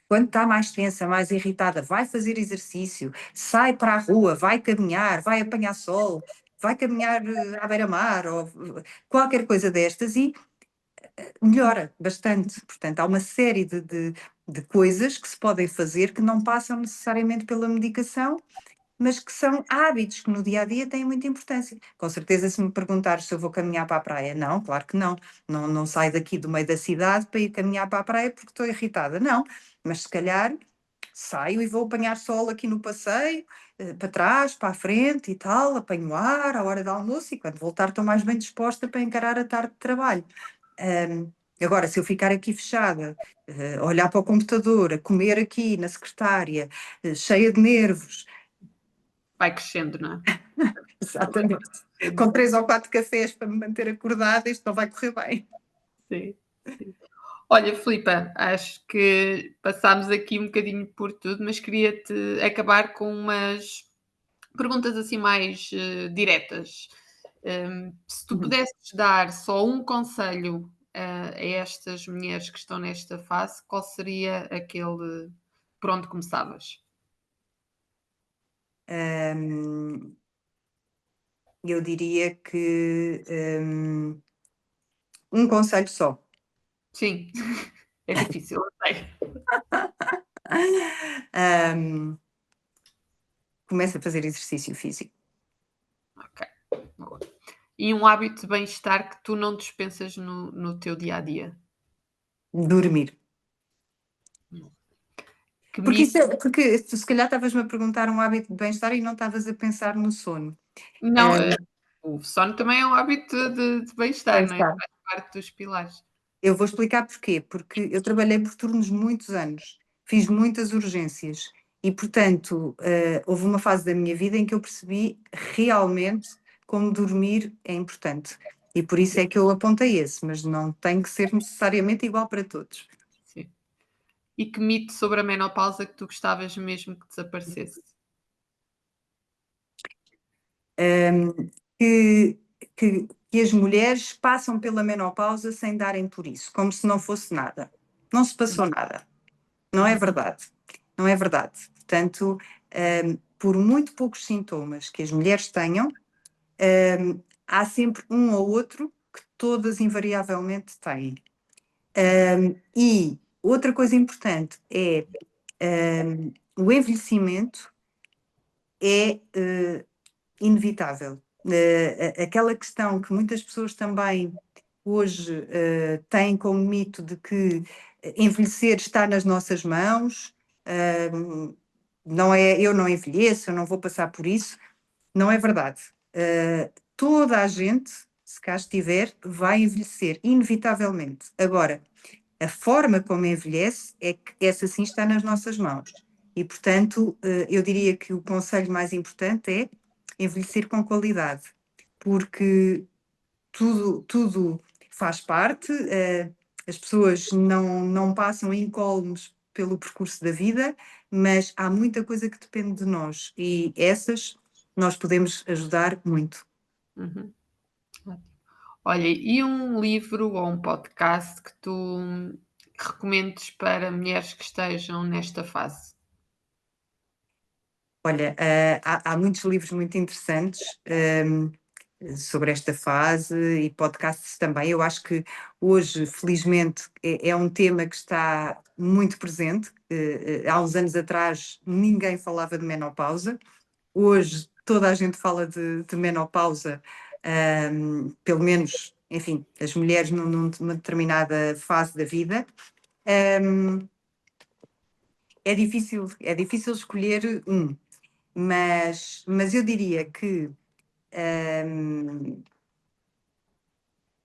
quando está mais tensa, mais irritada, vai fazer exercício, sai para a rua, vai caminhar, vai apanhar sol, vai caminhar à beira-mar, ou qualquer coisa destas, e melhora bastante. Portanto, há uma série de coisas que se podem fazer que não passam necessariamente pela medicação, mas que são hábitos que no dia a dia têm muita importância. Com certeza, se me perguntares se eu vou caminhar para a praia, não, claro que não. Não saio daqui do meio da cidade para ir caminhar para a praia porque estou irritada, não. Mas se calhar saio e vou apanhar sol aqui no passeio, para trás, para a frente e tal, apanho ar à hora do almoço e quando voltar estou mais bem disposta para encarar a tarde de trabalho. Agora, se eu ficar aqui fechada, olhar para o computador, a comer aqui na secretária, cheia de nervos, vai crescendo, não é? exatamente. Com 3 ou 4 cafés para me manter acordada, isto não vai correr bem. Sim, sim. Olha, Filipa, acho que passámos aqui um bocadinho por tudo, mas queria-te acabar com umas perguntas assim mais diretas. Se tu Uhum. pudesses dar só um conselho a estas mulheres que estão nesta fase, qual seria aquele por onde começavas? Hum, eu diria que um conselho só. Sim, é difícil, eu sei. Hum, começa a fazer exercício físico. Ok, boa. E um hábito de bem-estar que tu não dispensas no teu dia a dia? Dormir. Que Porque, mito porque se calhar estavas-me a perguntar um hábito de bem-estar e não estavas a pensar no sono. não, Hum, o sono também é um hábito de bem-estar, não é? bem-estar. Faz parte dos pilares. Eu vou explicar porquê. Porque eu trabalhei por turnos muitos anos, fiz muitas urgências e, portanto, houve uma fase da minha vida em que eu percebi realmente como dormir é importante. E por isso é que eu apontei esse, mas não tem que ser necessariamente igual para todos. Sim. E que mito sobre a menopausa que tu gostavas mesmo que desaparecesse? Hum, que, que as mulheres passam pela menopausa sem darem por isso, como se não fosse nada. Não se passou nada. Não é Uhum. verdade. Não é verdade. Portanto, por muito poucos sintomas que as mulheres tenham, há sempre um ou outro que todas invariavelmente têm. E outra coisa importante é o envelhecimento é inevitável. Aquela questão que muitas pessoas também hoje têm como mito de que envelhecer está nas nossas mãos, não é, eu não envelheço, eu não vou passar por isso, não é verdade. Toda a gente, se cá estiver, vai envelhecer, inevitavelmente. Agora, a forma como envelhece é que essa sim está nas nossas mãos. E, portanto, eu diria que o conselho mais importante é envelhecer com qualidade, porque tudo faz parte, as pessoas não passam incólumes pelo percurso da vida, mas há muita coisa que depende de nós e essas nós podemos ajudar muito. Uhum. Ótimo. Olha, e um livro ou um podcast que tu recomendes para mulheres que estejam nesta fase? Olha, há muitos livros muito interessantes, sobre esta fase e podcasts também. Eu acho que hoje, felizmente, é um tema que está muito presente. Há uns anos atrás ninguém falava de menopausa. Hoje toda a gente fala de menopausa, pelo menos, enfim, as mulheres numa determinada fase da vida. Hum, é difícil escolher um, mas eu diria que hum,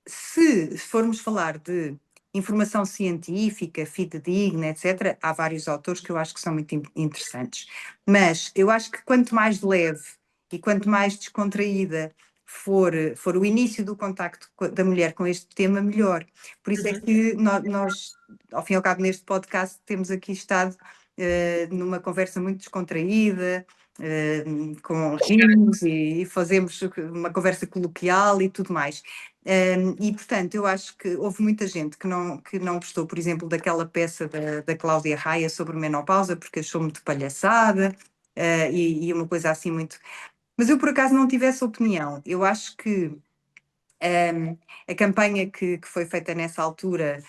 se formos falar de informação científica, fidedigna, etc., há vários autores que eu acho que são muito interessantes. Mas eu acho que quanto mais leve e quanto mais descontraída for o início do contacto da mulher com este tema, melhor. Por isso é Uhum. que nós, ao fim e ao cabo, neste podcast, temos aqui estado numa conversa muito descontraída, com risos e fazemos uma conversa coloquial e tudo mais. E, portanto, eu acho que houve muita gente que não gostou, por exemplo, daquela peça da Cláudia Raia sobre menopausa, porque achou muito palhaçada, e uma coisa assim muito. Mas eu, por acaso, não tive essa opinião. Eu acho que a campanha que foi feita nessa altura,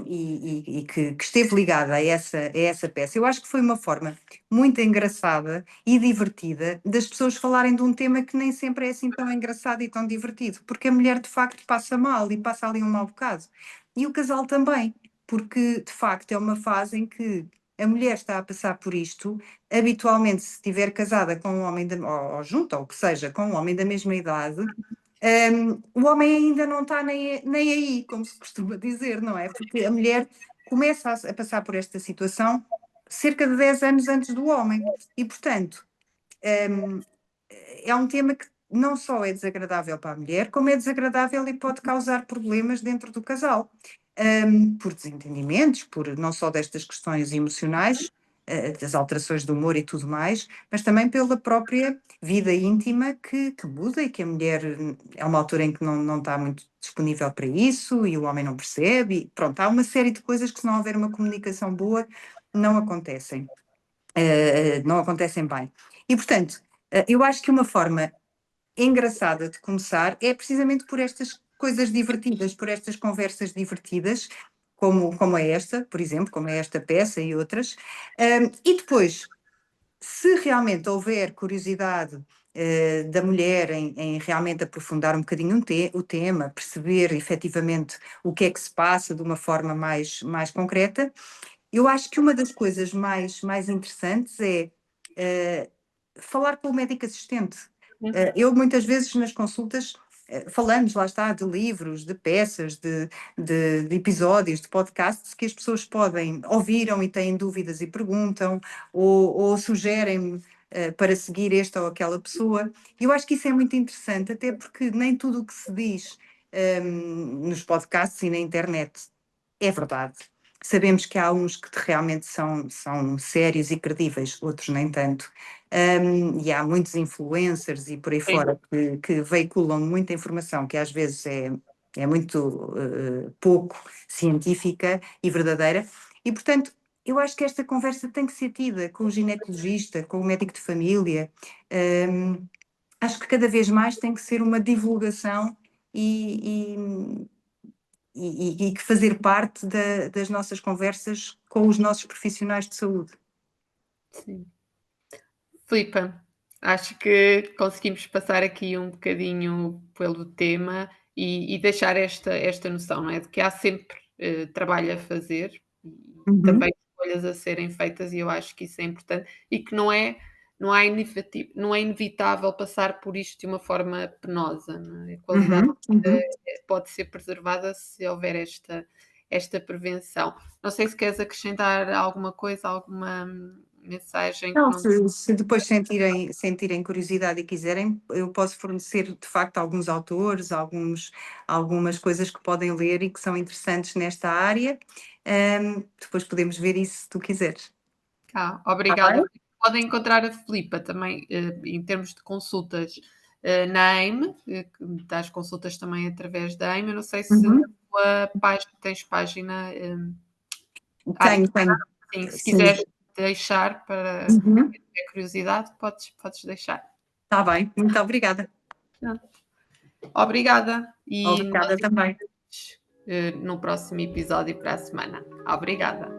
e que esteve ligada a essa peça, eu acho que foi uma forma muito engraçada e divertida das pessoas falarem de um tema que nem sempre é assim tão engraçado e tão divertido, porque a mulher de facto passa mal e passa ali um mau bocado. E o casal também, porque de facto é uma fase em que a mulher está a passar por isto, habitualmente se estiver casada com um homem, ou junto, ou o que seja, com um homem da mesma idade, o homem ainda não está nem aí, como se costuma dizer, não é? Porque a mulher começa a passar por esta situação cerca de 10 anos antes do homem. E, portanto, um, é um tema que não só é desagradável para a mulher, como é desagradável e pode causar problemas dentro do casal. Por desentendimentos, por não só destas questões emocionais, das alterações do humor e tudo mais, mas também pela própria vida íntima que muda e que a mulher é uma altura em que não está muito disponível para isso e o homem não percebe. E, pronto, há uma série de coisas que, se não houver uma comunicação boa, não acontecem. Não acontecem bem. E, portanto, eu acho que uma forma engraçada de começar é precisamente por estas coisas divertidas, por estas conversas divertidas, como é esta, por exemplo, como é esta peça e outras. E depois, se realmente houver curiosidade da mulher em realmente aprofundar um bocadinho o tema, perceber efetivamente o que é que se passa de uma forma mais concreta, eu acho que uma das coisas mais interessantes é falar com o médico assistente. Eu muitas vezes nas consultas falamos, lá está, de livros, de peças, de episódios, de podcasts que as pessoas ouviram e têm dúvidas e perguntam, ou sugerem-me para seguir esta ou aquela pessoa. Eu acho que isso é muito interessante, até porque nem tudo o que se diz nos podcasts e na internet é verdade. Sabemos que há uns que realmente são sérios e credíveis, outros nem tanto. E há muitos influencers e por aí fora que veiculam muita informação que às vezes é muito pouco científica e verdadeira. E, portanto, eu acho que esta conversa tem que ser tida com o ginecologista, com o médico de família. Acho que cada vez mais tem que ser uma divulgação e que fazer parte das nossas conversas com os nossos profissionais de saúde. Sim. Filipa, acho que conseguimos passar aqui um bocadinho pelo tema e deixar esta noção, não é? De que há sempre trabalho a fazer e também escolhas a serem feitas, e eu acho que isso é importante e que não é inevitável passar por isto de uma forma penosa, não é? A qualidade pode ser preservada se houver esta prevenção. Não sei se queres acrescentar alguma coisa, alguma mensagem que Não, não. se depois sentirem curiosidade e quiserem, eu posso fornecer de facto alguns autores, algumas coisas que podem ler e que são interessantes nesta área. Depois podemos ver isso se tu quiseres. Obrigada. Podem encontrar a Filipa também, em termos de consultas, na AIME, que dás consultas também através da AIME. Eu não sei se na tua tens página. Tenho. Sim, se Sim. quiseres deixar para quem tiver curiosidade, podes deixar. Está bem, muito obrigada. Obrigada e Obrigada também. no próximo episódio para a semana. Obrigada.